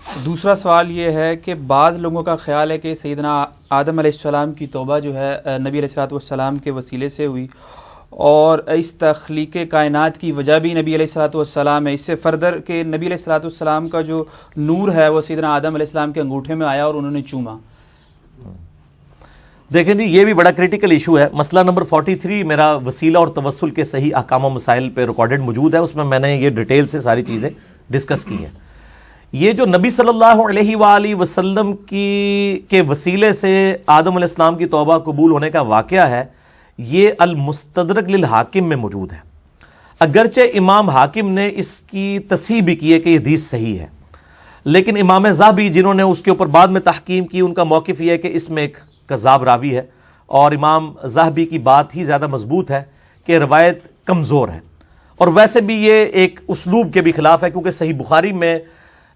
دوسرا سوال یہ ہے کہ بعض لوگوں کا خیال ہے کہ سیدنا آدم علیہ السلام کی توبہ جو ہے نبی علیہ الصلوۃ والسلام کے وسیلے سے ہوئی، اور اس تخلیق کائنات کی وجہ بھی نبی علیہ الصلوۃ والسلام ہے۔ اس سے فردر کہ نبی علیہ الصلوۃ والسلام کا جو نور ہے وہ سیدنا آدم علیہ السلام کے انگوٹھے میں آیا اور انہوں نے چوما۔ دیکھیں جی، یہ بھی بڑا کریٹیکل ایشو ہے۔ مسئلہ نمبر 43 میرا وسیلہ اور توسل کے صحیح احکام و مسائل پہ ریکارڈڈ موجود ہے، اس میں نے یہ ڈیٹیل سے ساری چیزیں ڈسکس کی ہیں۔ یہ جو نبی صلی اللہ علیہ وآلہ وسلم کے وسیلے سے آدم علیہ السلام کی توبہ قبول ہونے کا واقعہ ہے، یہ المستدرک للحاکم میں موجود ہے۔ اگرچہ امام حاکم نے اس کی تصحیح بھی کی ہے کہ یہ حدیث صحیح ہے، لیکن امام ذہبی جنہوں نے اس کے اوپر بعد میں تحقیم کی، ان کا موقف یہ ہے کہ اس میں ایک کذاب راوی ہے، اور امام ذہبی کی بات ہی زیادہ مضبوط ہے کہ روایت کمزور ہے۔ اور ویسے بھی یہ ایک اسلوب کے بھی خلاف ہے، کیونکہ صحیح بخاری میں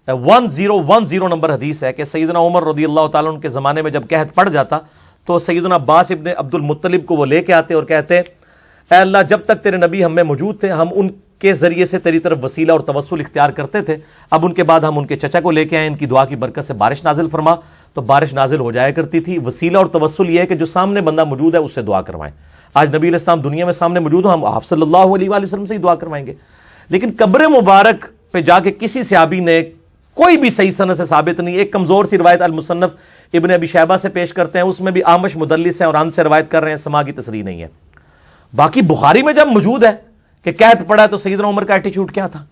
1010 نمبر حدیث ہے کہ سیدنا عمر رضی اللہ تعالیٰ عنہ کے زمانے میں جب قحط پڑ جاتا تو سیدنا عباس ابن عبد المطلب کو وہ لے کے آتے اور کہتے، اے اللہ، جب تک تیرے نبی ہم میں موجود تھے ہم ان کے ذریعے سے تیری طرف وسیلہ اور توسل اختیار کرتے تھے، اب ان کے بعد ہم ان کے چچا کو لے کے آئے، ان کی دعا کی برکت سے بارش نازل فرما، تو بارش نازل ہو جایا کرتی تھی۔ وسیلہ اور توسل یہ ہے کہ جو سامنے بندہ موجود ہے اس سے دعا کروائیں۔ آج نبی علیہ السلام دنیا میں سامنے موجود ہو، ہم آپ صلی اللہ علیہ وآلہ وسلم سے ہی دعا کروائیں گے۔ لیکن قبر مبارک پہ جا کے کسی صحابی نے کوئی بھی صحیح سند سے ثابت نہیں۔ ایک کمزور سی روایت المصنف ابن ابی شیبہ سے پیش کرتے ہیں، اس میں بھی آمش مدلس ہیں اور ان سے روایت کر رہے ہیں، سما کی تصریح نہیں ہے۔ باقی بخاری میں جب موجود ہے کہ قحط پڑا ہے تو سیدنا عمر کا ایٹیچیوڈ کیا تھا،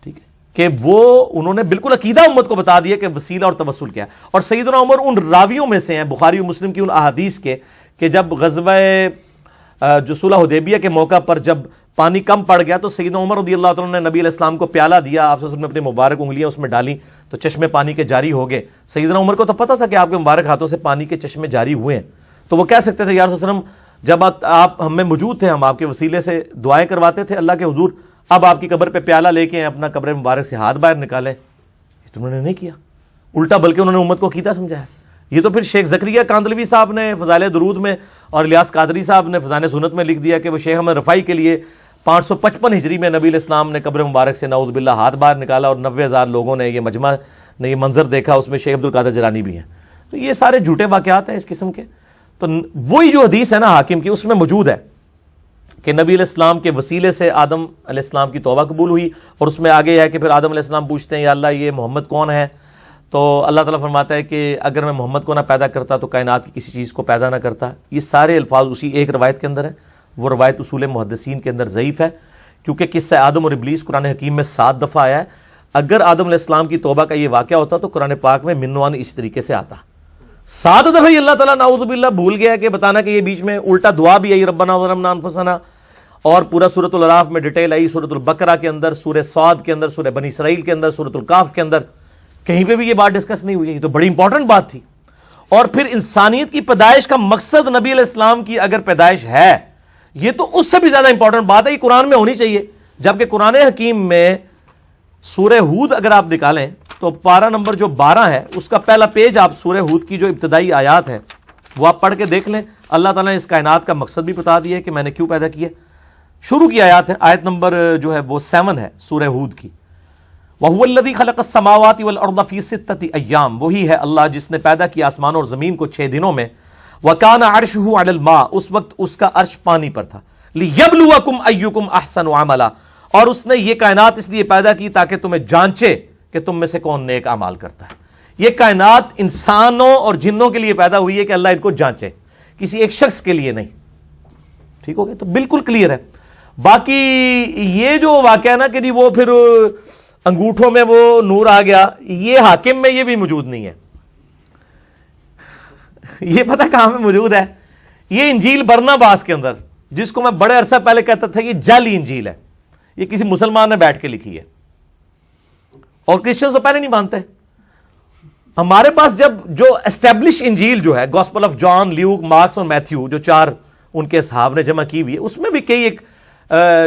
ٹھیک ہے، کہ وہ انہوں نے بالکل عقیدہ امت کو بتا دیا کہ وسیلہ اور توسل کیا ہے۔ اور سیدنا عمر ان راویوں میں سے ہیں بخاری و مسلم کی ان احادیث کے کہ جب غزوہ جو صلح حدیبیہ کے موقع پر جب پانی کم پڑ گیا تو سیدنا عمر رضی اللہ عنہ نے نبی علیہ السلام کو پیالہ دیا، آپ صلی اللہ علیہ وسلم نے اپنی مبارک انگلیاں اس میں ڈالیں تو چشمے پانی کے جاری ہو گئے۔ سیدنا عمر کو تو پتہ تھا کہ آپ کے مبارک ہاتھوں سے پانی کے چشمے جاری ہوئے ہیں، تو وہ کہہ سکتے تھے یا رسول اللہ علیہ وسلم جب آپ ہم میں موجود تھے ہم آپ کے وسیلے سے دعائیں کرواتے تھے اللہ کے حضور، اب آپ کی قبر پہ پیالہ لے کے اپنا قبر مبارک سے ہاتھ باہر نکالیں، یہ تو انہوں نے نہیں کیا، الٹا بلکہ انہوں نے امت کو عقیدہ سمجھایا۔ یہ تو پھر شیخ زکریا کاندلوی صاحب نے فضائل درود میں اور الیاس قادری صاحب نے فضائل سنت میں لکھ دیا کہ وہ شیخ احمد رفاعی کے لیے 555 ہجری میں نبی علیہ السلام نے قبر مبارک سے نعوذ باللہ ہاتھ باہر نکالا، اور 90,000 لوگوں نے یہ مجمع نے یہ منظر دیکھا، اس میں شیخ عبد القادر جیلانی بھی ہیں۔ تو یہ سارے جھوٹے واقعات ہیں اس قسم کے۔ تو وہی جو حدیث ہے نا حاکم کی، اس میں موجود ہے کہ نبی علیہ السلام کے وسیلے سے آدم علیہ السلام کی توبہ قبول ہوئی، اور اس میں آگے ہے کہ پھر آدم علیہ السلام پوچھتے ہیں یا اللہ یہ محمد کون ہے، تو اللہ تعالیٰ فرماتا ہے کہ اگر میں محمد کو نہ پیدا کرتا تو کائنات کی کسی چیز کو پیدا نہ کرتا۔ یہ سارے الفاظ اسی ایک روایت کے اندر ہیں، وہ روایت اصول محدثین کے اندر ضعیف ہے، کیونکہ قصہ آدم اور ابلیس قرآن حکیم میں 7 دفعہ آیا ہے۔ اگر آدم علیہ السلام کی توبہ کا یہ واقعہ ہوتا تو قرآن پاک میں منوان اس طریقے سے آتا۔ 7 دفعہ ہی اللہ تعالیٰ نعوذ باللہ بھول گیا کہ بتانا کہ یہ بیچ میں الٹا دعا بھی آئی ربنا ظلمنا انفسنا، اور پورا سورۃ الاعراف میں ڈیٹیل آئی، سورۃ البقرہ کے اندر، سورہ صاد کے اندر، سورہ بنی اسرائیل کے اندر، سورۃ الکاف کے اندر، کہیں پہ بھی یہ بات ڈسکس نہیں ہوئی ہے۔ یہ تو بڑی امپورٹنٹ بات تھی۔ اور پھر انسانیت کی پیدائش کا مقصد نبی علیہ السلام کی اگر پیدائش ہے، یہ تو اس سے بھی زیادہ امپورٹنٹ بات ہے، یہ قرآن میں ہونی چاہیے۔ جبکہ قرآن حکیم میں سورہ ہود اگر آپ نکالیں تو پارہ نمبر جو 12 ہے اس کا پہلا پیج آپ سورہ ہود کی جو ابتدائی آیات ہے وہ آپ پڑھ کے دیکھ لیں، اللہ تعالیٰ نے اس کائنات کا مقصد بھی بتا دیا ہے کہ میں نے کیوں پیدا کیا۔ شروع کی آیات ہے، آیت نمبر جو ہے وہ 7 ہے سورہ ہود کی، وَهُوَ الَّذِي خَلَقَ السَّمَاوَاتِ وَالْأَرْضَ فِي سِتَّةِ أَيَّامٍ، وہی ہے اللہ جس نے پیدا کیا آسمان اور زمین کو 6 دنوں میں، وَكَانَ عَرْشُهُ عَلَى الْمَاءِ، اس وقت اس کا عرش پانی پر تھا، لِيَبْلُوَكُمْ أَيُّكُمْ أَحْسَنُ عَمَلًا، اور اس نے یہ کائنات اس لیے پیدا کی تاکہ تمہیں جانچے کہ تم میں سے کون نیک اعمال کرتا ہے۔ یہ کائنات انسانوں اور جنوں کے لیے پیدا ہوئی ہے کہ اللہ ان کو جانچے، کسی ایک شخص کے لیے نہیں، ٹھیک ہو گیا؟ تو بالکل کلیئر ہے۔ باقی یہ جو واقعہ ہے نا کہ وہ پھر انگوٹھوں میں وہ نور آ گیا، یہ حاکم میں یہ بھی موجود نہیں ہے۔ یہ پتہ کہاں میں موجود ہے؟ یہ انجیل برناباس کے اندر، جس کو میں بڑے عرصہ پہلے کہتا تھا یہ جعلی انجیل ہے، یہ کسی مسلمان نے بیٹھ کے لکھی ہے، اور کرسچنز تو پہلے نہیں مانتے۔ ہمارے پاس جب جو اسٹیبلش انجیل جو ہے gospel of John, Luke, Marks اور میتھیو، جو 4 ان کے اصحاب نے جمع کی ہوئی ہے، اس میں بھی کئی ایک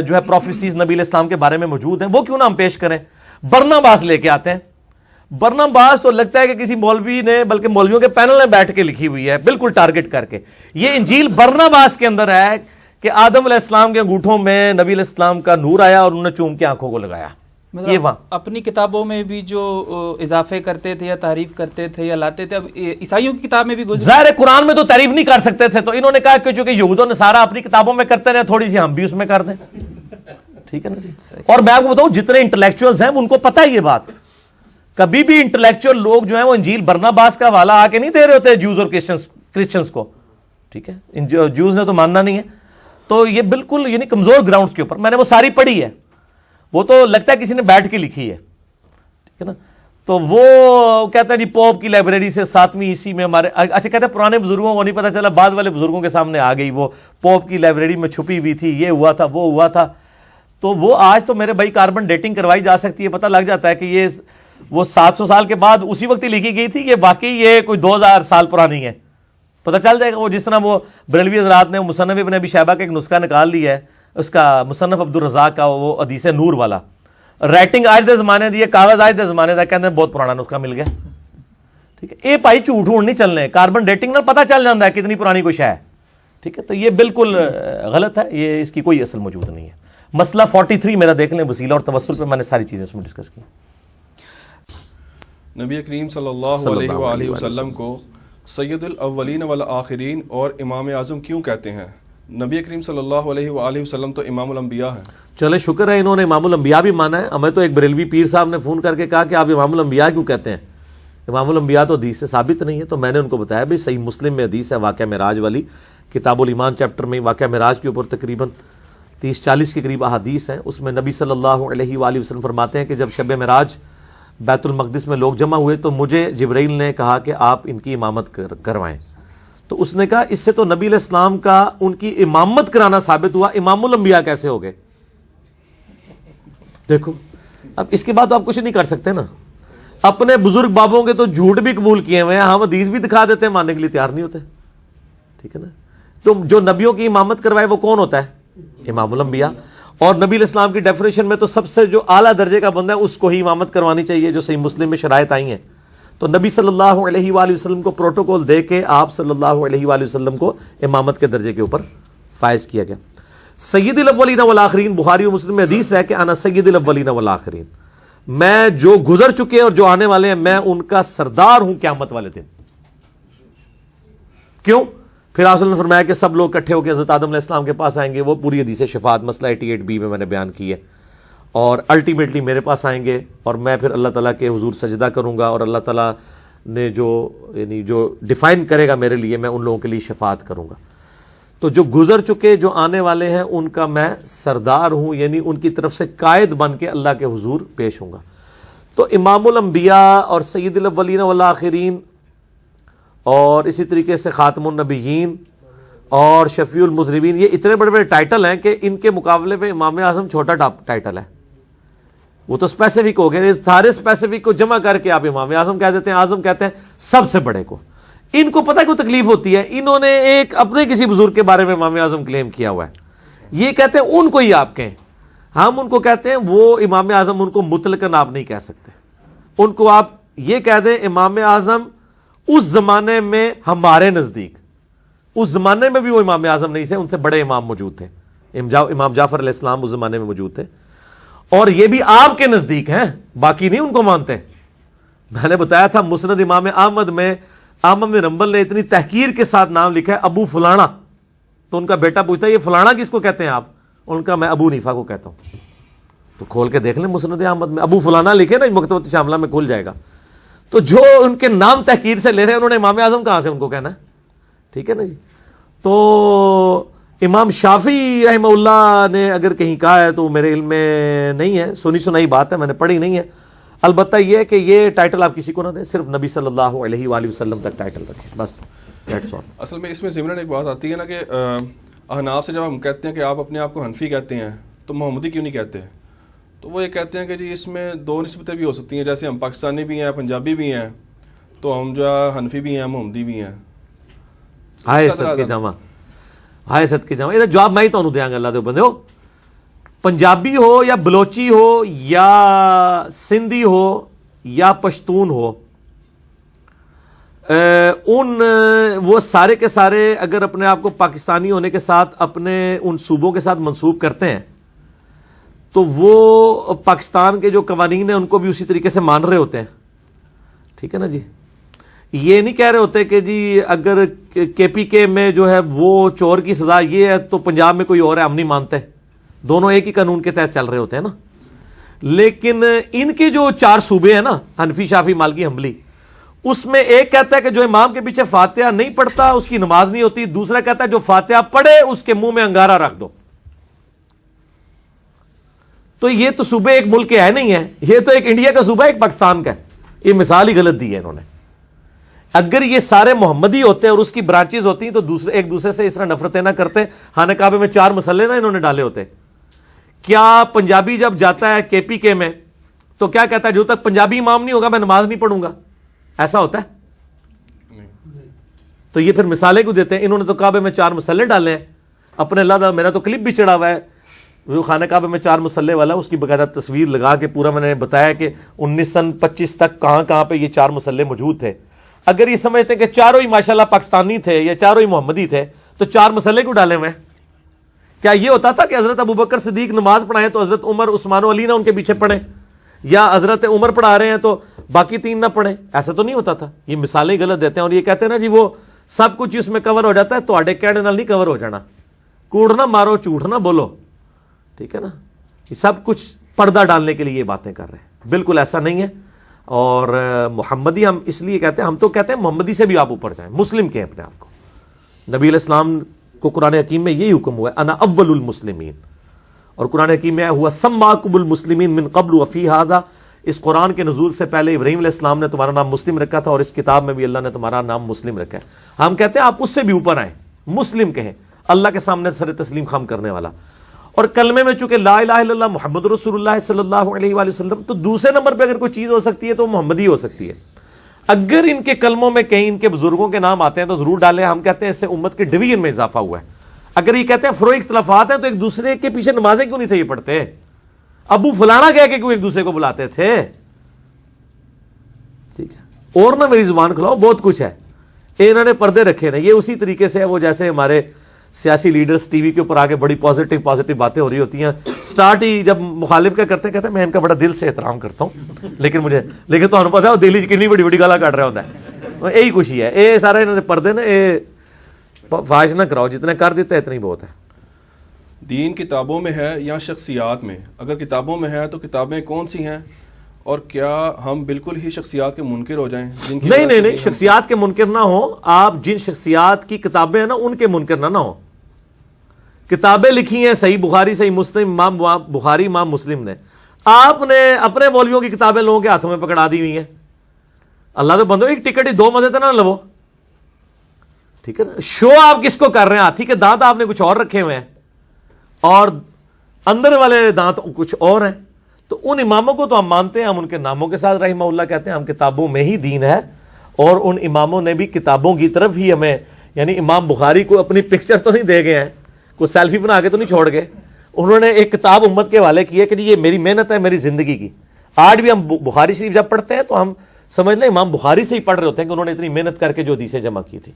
جو ہے پروفیسیز نبی علیہ السلام کے بارے میں موجود ہیں، وہ کیوں نہ ہم پیش کریں؟ برناباس لے کے آتے ہیں۔ برناباس تو لگتا ہے کہ کسی مولوی نے، بلکہ مولویوں کے پینل نے بیٹھ کے لکھی ہوئی ہے، بالکل ٹارگٹ کر کے۔ یہ انجیل برناباس کے اندر ہے کہ آدم علیہ السلام کے انگوٹھوں میں نبی علیہ السلام کا نور آیا اور انہوں نے چوم کے آنکھوں کو لگایا۔ یہ وہاں اپنی کتابوں میں بھی جو اضافے کرتے تھے یا تعریف کرتے تھے یا لاتے تھے، اب عیسائیوں کی کتاب میں بھی ظاہر قرآن میں تو تعریف نہیں کر سکتے تھے، تو انہوں نے کہا کہ چونکہ یہود و نصارہ اپنی کتابوں میں کرتے رہے، تھوڑی سی ہم بھی اس میں کر دیں. ٹھیک ہے نا جی. اور میں آپ کو بتاؤں جتنے انٹلیکچوئلز ہیں ان کو پتہ ہے یہ بات. کبھی بھی انٹلیکچوئل لوگ جو ہیں وہ انجیل برناباس کا حوالہ آ کے نہیں دے رہے ہوتے جوز اور کرسچنز کو. ٹھیک ہے، جوز نے تو ماننا نہیں ہے. تو یہ بالکل یعنی کمزور گراؤنڈز کے اوپر میں نے وہ ساری پڑھی ہے، وہ تو لگتا ہے کسی نے بیٹھ کے لکھی ہے. ٹھیک ہے نا. تو وہ کہتا ہے جی پوپ کی لائبریری سے 7ویں عیسوی میں ہمارے، اچھا کہتے ہیں پرانے بزرگوں کو نہیں پتا چلا، بعد والے بزرگوں کے سامنے آ گئی، وہ پوپ کی لائبریری میں چھپی ہوئی تھی، یہ ہوا تھا وہ ہوا تھا. تو وہ آج تو میرے بھائی کاربن ڈیٹنگ کروائی جا سکتی ہے، پتہ لگ جاتا ہے کہ یہ وہ 700 سال کے بعد اسی وقت ہی لکھی گئی تھی، یہ واقعی یہ کوئی 2000 سال پرانی ہے. پتہ چل جائے گا. وہ جس طرح وہ بریلوی حضرات نے مصنف ابن ابی شیبہ کا ایک نسخہ نکال لیا ہے، اس کا مصنف عبدالرزاق کا، وہ حدیث نور والا، رائٹنگ آج دے زمانے دی ہے، کاغذ آج دے زمانے دا، کہتے ہیں بہت پرانا نسخہ مل گیا. ٹھیک ہے. یہ بھائی جھوٹ نہیں چلنے، کاربن ڈیٹنگ نہ پتہ چل جاتا ہے کتنی پرانی کوئی شے ہے. ٹھیک ہے. تو یہ بالکل غلط ہے، یہ اس کی کوئی اصل موجود نہیں ہے. مسئلہ 43 میرا دیکھ لیں، وسیلہ اور توسل پہ میں نے ساری چیزیں اس میں ڈسکس کی. نبی کریم صلی اللہ علیہ وآلہ وسلم کو سید الاولین والآخرین اور امام اعظم کیوں کہتے ہیں؟ نبی کریم صلی اللہ علیہ وآلہ وسلم تو امام الانبیاء ہیں. چلے شکر ہے انہوں نے امام الانبیاء بھی مانا ہے. ہمیں تو ایک بریلوی پیر صاحب نے فون کر کے کہا کہ آپ امام الانبیاء کیوں کہتے ہیں؟ امام الانبیاء تو حدیث سے ثابت نہیں ہے. تو میں نے ان کو بتایا بھائی صحیح مسلم میں حدیث ہے واقعہ معراج والی، کتاب الایمان چیپٹر میں واقعہ معراج کے اوپر تقریباً 30-40 کے قریب احادیث ہیں. اس میں نبی صلی اللہ علیہ وآلہ وسلم فرماتے ہیں کہ جب شب معراج بیت المقدس میں لوگ جمع ہوئے تو مجھے جبرائیل نے کہا کہ آپ ان کی امامت کروائیں. تو اس نے کہا اس سے تو نبی علیہ السلام کا ان کی امامت کرانا ثابت ہوا، امام الانبیاء کیسے ہو گئے؟ دیکھو اب اس کے بعد تو آپ کچھ نہیں کر سکتے نا. اپنے بزرگ بابوں کے تو جھوٹ بھی قبول کیے ہوئے ہیں، ہم حدیث بھی دکھا دیتے ہیں، ماننے کے لیے تیار نہیں ہوتے. ٹھیک ہے نا. تو جو نبیوں کی امامت کروائے وہ کون ہوتا ہے؟ امام الانبیاء. اور نبی علیہ السلام کی ڈیفینیشن میں تو سب سے جو اعلیٰ درجے کا بندہ ہے اس کو ہی امامت کروانی چاہیے، جو صحیح مسلم میں شرائط آئی ہیں. تو نبی صلی اللہ علیہ وآلہ وسلم کو پروٹوکول دے کے آپ صلی اللہ علیہ وآلہ وسلم کو امامت کے درجے کے اوپر فائز کیا گیا. سید الاولین والآخرین، بخاری و مسلم میں حدیث ہے کہ انا سید الاولین والآخرین، میں جو گزر چکے اور جو آنے والے ہیں میں ان کا سردار ہوں قیامت والے دن. کیوں؟ پھر آپ نے فرمایا کہ سب لوگ اکٹھے ہو کے حضرت آدم علیہ السلام کے پاس آئیں گے. وہ پوری حدیث شفاعت مسئلہ 88B میں نے بیان کی ہے. اور الٹیمیٹلی میرے پاس آئیں گے اور میں پھر اللہ تعالیٰ کے حضور سجدہ کروں گا، اور اللہ تعالیٰ نے جو یعنی جو ڈیفائن کرے گا میرے لیے میں ان لوگوں کے لیے شفاعت کروں گا. تو جو گزر چکے جو آنے والے ہیں ان کا میں سردار ہوں، یعنی ان کی طرف سے قائد بن کے اللہ کے حضور پیش ہوں گا. تو امام الانبیاء اور سید الاولین والآخرین اور اسی طریقے سے خاتم النبیین اور شفیع المذنبین، یہ اتنے بڑے بڑے ٹائٹل ہیں کہ ان کے مقابلے پہ امام اعظم چھوٹا ٹائٹل ہے. وہ تو اسپیسیفک ہو گئے، سارے اسپیسیفک کو جمع کر کے آپ امام اعظم کہہ دیتے ہیں. اعظم کہتے ہیں سب سے بڑے کو. ان کو پتہ ہے کوئی تکلیف ہوتی ہے، انہوں نے ایک اپنے کسی بزرگ کے بارے میں امام اعظم کلیم کیا ہوا ہے، یہ کہتے ہیں ان کو ہی آپ کہیں، ہم ان کو کہتے ہیں وہ امام اعظم، ان کو مطلقاً آپ نہیں کہہ سکتے. ان کو آپ یہ کہہ دیں امام اعظم اس زمانے میں ہمارے نزدیک، اس زمانے میں بھی وہ امام اعظم نہیں تھے، ان سے بڑے امام موجود تھے. امام جعفر علیہ السلام اس زمانے میں موجود تھے، اور یہ بھی آپ کے نزدیک ہیں، باقی نہیں ان کو مانتے. میں نے بتایا تھا مسند امام احمد میں احمد بن حنبل نے اتنی تحقیر کے ساتھ نام لکھا ہے ابو فلانا. تو ان کا بیٹا پوچھتا ہے یہ فلانا کس کو کہتے ہیں آپ؟ ان کا میں ابو حنیفہ کو کہتا ہوں. تو کھول کے دیکھ لیں مسند احمد میں ابو فلانا لکھے نا، مکتبۃ شاملہ میں کھل جائے گا. تو جو ان کے نام تحقیر سے لے رہے ہیں انہوں نے امام اعظم کہاں سے ان کو کہنا ہے؟ ٹھیک ہے نا جی. تو امام شافعی رحمہ اللہ نے اگر کہیں کہا ہے تو میرے علم میں نہیں ہے، سنی سنائی بات ہے، میں نے پڑھی نہیں ہے. البتہ یہ ہے کہ یہ ٹائٹل آپ کسی کو نہ دیں، صرف نبی صلی اللہ علیہ وآلہ وسلم تک ٹائٹل رکھیں بس. اصل میں اس میں ضمن ایک بات آتی ہے نا کہ احناف سے جب ہم کہتے ہیں کہ آپ اپنے آپ کو حنفی کہتے ہیں تو محمدی کیوں نہیں کہتے؟ تو وہ یہ کہتے ہیں کہ جی اس میں دو نسبتیں بھی ہو سکتی ہیں، جیسے ہم پاکستانی بھی ہیں، پنجابی بھی ہیں، تو ہم جو ہے حنفی بھی ہیں، محمدی بھی ہیں. ہائے صدقے جامع، ہائے صدقے جامع. یہ جواب میں ہی تو دیا گا اللہ دے بندے ہو. پنجابی ہو یا بلوچی ہو یا سندھی ہو یا پشتون ہو، وہ سارے کے سارے اگر اپنے آپ کو پاکستانی ہونے کے ساتھ اپنے ان صوبوں کے ساتھ منسوب کرتے ہیں تو وہ پاکستان کے جو قوانین ہیں ان کو بھی اسی طریقے سے مان رہے ہوتے ہیں. ٹھیک ہے نا جی. یہ نہیں کہہ رہے ہوتے کہ جی اگر کے پی کے میں جو ہے وہ چور کی سزا یہ ہے تو پنجاب میں کوئی اور ہے, ہم نہیں مانتے. دونوں ایک ہی قانون کے تحت چل رہے ہوتے ہیں نا. لیکن ان کے جو 4 صوبے ہیں نا, حنفی, شافعی, مالکی, حنبلی, اس میں ایک کہتا ہے کہ جو امام کے پیچھے فاتحہ نہیں پڑھتا اس کی نماز نہیں ہوتی. دوسرا کہتا ہے جو فاتحہ پڑھے اس کے منہ میں انگارہ رکھ دو. تو یہ تو صوبے ایک ملک کے ہے نہیں ہے, یہ تو ایک انڈیا کا صوبہ ہے, ایک پاکستان کا ہے. یہ مثال ہی غلط دی ہے انہوں نے. اگر یہ سارے محمدی ہوتے اور اس کی برانچز ہوتی تو ایک دوسرے سے اس طرح نفرتیں نہ کرتے. خانہ کعبے میں 4 مسلے نہ انہوں نے ڈالے ہوتے. کیا پنجابی جب جاتا ہے کے پی کے میں تو کیا کہتا ہے جو تک پنجابی امام نہیں ہوگا میں نماز نہیں پڑھوں گا؟ ایسا ہوتا ہے؟ تو یہ پھر مثالیں کو دیتے ہیں. انہوں نے تو کعبے میں 4 مسلے ڈالے ہیں اپنے. اللہ میرا تو کلپ بھی چڑھا ہوا ہے وہ خانہ کعبے میں 4 مسلے والا, اس کی باقاعدہ تصویر لگا کے پورا میں نے بتایا کہ 1925 تک کہاں پہ یہ 4 مسلے موجود تھے. اگر یہ سمجھتے ہیں کہ چاروں ہی ماشاءاللہ پاکستانی تھے یا چاروں ہی محمدی تھے تو 4 مسلے کو ڈالے ہوئے. کیا یہ ہوتا تھا کہ حضرت ابوبکر صدیق نماز پڑھائیں تو حضرت عمر, عثمان و علی نہ ان کے پیچھے پڑھیں, یا حضرت عمر پڑھا رہے ہیں تو باقی 3 نہ پڑھیں؟ ایسا تو نہیں ہوتا تھا. یہ مثالیں غلط دیتے ہیں اور یہ کہتے ہیں نا جی وہ سب کچھ اس میں کور ہو جاتا ہے. تو آڈے کہنے نال نہیں کور ہو جانا. کوڑ نہ مارو, جھوٹ نہ بولو. ٹھیک ہے نا. یہ سب کچھ پردہ ڈالنے کے لیے یہ باتیں کر رہے ہیں. بالکل ایسا نہیں ہے. اور محمدی ہم اس لیے کہتے ہیں, ہم تو کہتے ہیں محمدی سے بھی آپ اوپر جائیں, مسلم کہیں اپنے آپ کو. نبی علیہ السلام کو قرآن حکیم میں یہی حکم ہوا ہے انا اول المسلمین, اور قرآن حکیم میں ہوا سماکم المسلمین من قبل وفی ھذا. اس قرآن کے نزول سے پہلے ابراہیم علیہ السلام نے تمہارا نام مسلم رکھا تھا اور اس کتاب میں بھی اللہ نے تمہارا نام مسلم رکھا ہے. ہم کہتے ہیں آپ اس سے بھی اوپر آئیں, مسلم کہیں, اللہ کے سامنے سر تسلیم خم کرنے والا. اور کلمے میں چونکہ لا الہ الا اللہ محمد رسول اللہ صلی اللہ علیہ وآلہ وسلم, تو دوسرے نمبر پہ اگر کوئی چیز ہو سکتی ہے تو محمدی ہو سکتی ہے. اگر ان کے کلموں میں کہیں ان کے بزرگوں کے نام آتے ہیں تو ضرور ڈالیں. ہم کہتے ہیں اس سے امت کے ڈویژن میں اضافہ ہوا ہے. اگر یہ کہتے ہیں فروع اختلافات ہیں تو ایک دوسرے کے پیچھے نمازیں کیوں نہیں تھے یہ پڑھتے؟ ابو فلانا کہہ کے کیوں ایک دوسرے کو بلاتے تھے؟ ٹھیک ہے. اور نہ میری زبان کھلاؤ, بہت کچھ ہے. انہوں نے پردے رکھے نا. یہ اسی طریقے سے ہے وہ جیسے ہمارے سیاسی لیڈرز ٹی وی کے اوپر آگے بڑی پازیٹیو باتیں ہو رہی ہوتی ہیں. سٹارٹ ہی جب مخالف کا کرتے ہیں کہتے ہیں میں ان کا بڑا دل سے احترام کرتا ہوں, لیکن تو پتا ہے وہ دلی کنی بڑی گالا کاٹ رہا ہوتا ہے. یہی خوشی ہے. یہ سارے انہوں نے پردے نا فاش نہ کراؤ, جتنے کر دیتے ہیں اتنی بہت ہے. دین کتابوں میں ہے یا شخصیات میں؟ اگر کتابوں میں ہے تو کتابیں کون سی ہیں, اور کیا ہم بالکل ہی شخصیات کے منکر ہو جائیں؟ نہیں, شخصیات کے منکر نہ ہو آپ. جن شخصیات کی کتابیں ہیں نا ان کے منکر نہ ہو. کتابیں لکھی ہیں صحیح بخاری, صحیح مسلم, امام بخاری, امام مسلم نے. آپ نے اپنے مولویوں کی کتابیں لوگوں کے ہاتھوں میں پکڑا دی ہوئی ہیں. اللہ تو بندو ایک ٹکٹ ہی 2 مزے تو نہ لو. ٹھیک ہے نا. شو آپ کس کو کر رہے ہیں؟ ہاتھی کے دانت آپ نے کچھ اور رکھے ہوئے ہیں اور اندر والے دانت کچھ اور ہیں. تو ان اماموں کو تو ہم مانتے ہیں, ہم ان کے ناموں کے ساتھ رحمہ اللہ کہتے ہیں. ہم کتابوں میں ہی دین ہے, اور ان اماموں نے بھی کتابوں کی طرف ہی ہمیں, یعنی امام بخاری کو اپنی پکچر تو نہیں دے گئے ہیں, کوئی سیلفی بنا کے تو نہیں چھوڑ گئے. انہوں نے ایک کتاب امت کے حوالے کی ہے کہ یہ میری محنت ہے, میری زندگی کی. آج بھی ہم بخاری شریف جب پڑھتے ہیں تو ہم سمجھ لیں امام بخاری سے ہی پڑھ رہے ہوتے ہیں کہ انہوں نے اتنی محنت کر کے جو حدیثیں جمع کی تھی.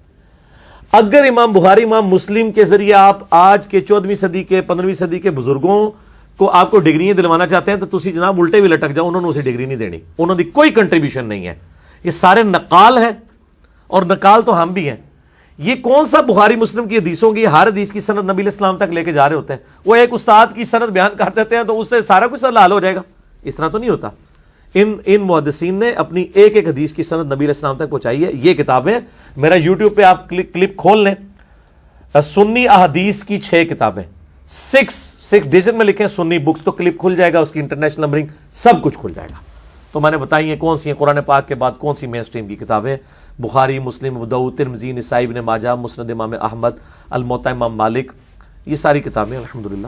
اگر امام بخاری, امام مسلم کے ذریعے آپ آج کے 14ویں صدی کے 15ویں صدی کے بزرگوں کو آپ کو ڈگریاں دلوانا چاہتے ہیں تو تسی جناب الٹے بھی لٹک جاؤ, انہوں نے اسے ڈگری نہیں دینی. انہوں نے کوئی کنٹریبیوشن نہیں ہے. یہ سارے نقال ہیں, اور نقال تو ہم بھی ہیں. یہ کون سا بخاری مسلم کی حدیثوں کی ہر حدیث کی سند نبی علیہ السلام تک لے کے جا رہے ہوتے ہیں؟ وہ ایک استاد کی سند بیان کر دیتے ہیں تو اس سے سارا کچھ حل ہو جائے گا. اس طرح تو نہیں ہوتا. ان محدثین نے اپنی ایک حدیث کی سند نبی علیہ السلام تک پہنچائی ہے. یہ کتابیں میرا یوٹیوب پہ آپ کلپ کھول لیں, سنی احادیث کی 6 کتابیں, 6 ڈیزن میں لکھیں سنی بکس, تو کلپ کھل جائے گا, اس کی انٹرنیشنل نمبرنگ سب کچھ کھل جائے گا. تو میں نے بتائی ہیں کون سی ہیں. قرآن پاک کے بعد کون سی مین سٹریم کی کتابیں؟ بخاری, مسلم, ابو داؤد, ترمذی, نسائی, ابن ماجہ, مسند امام احمد, الموطا امام مالک, یہ ساری کتابیں الحمدللہ.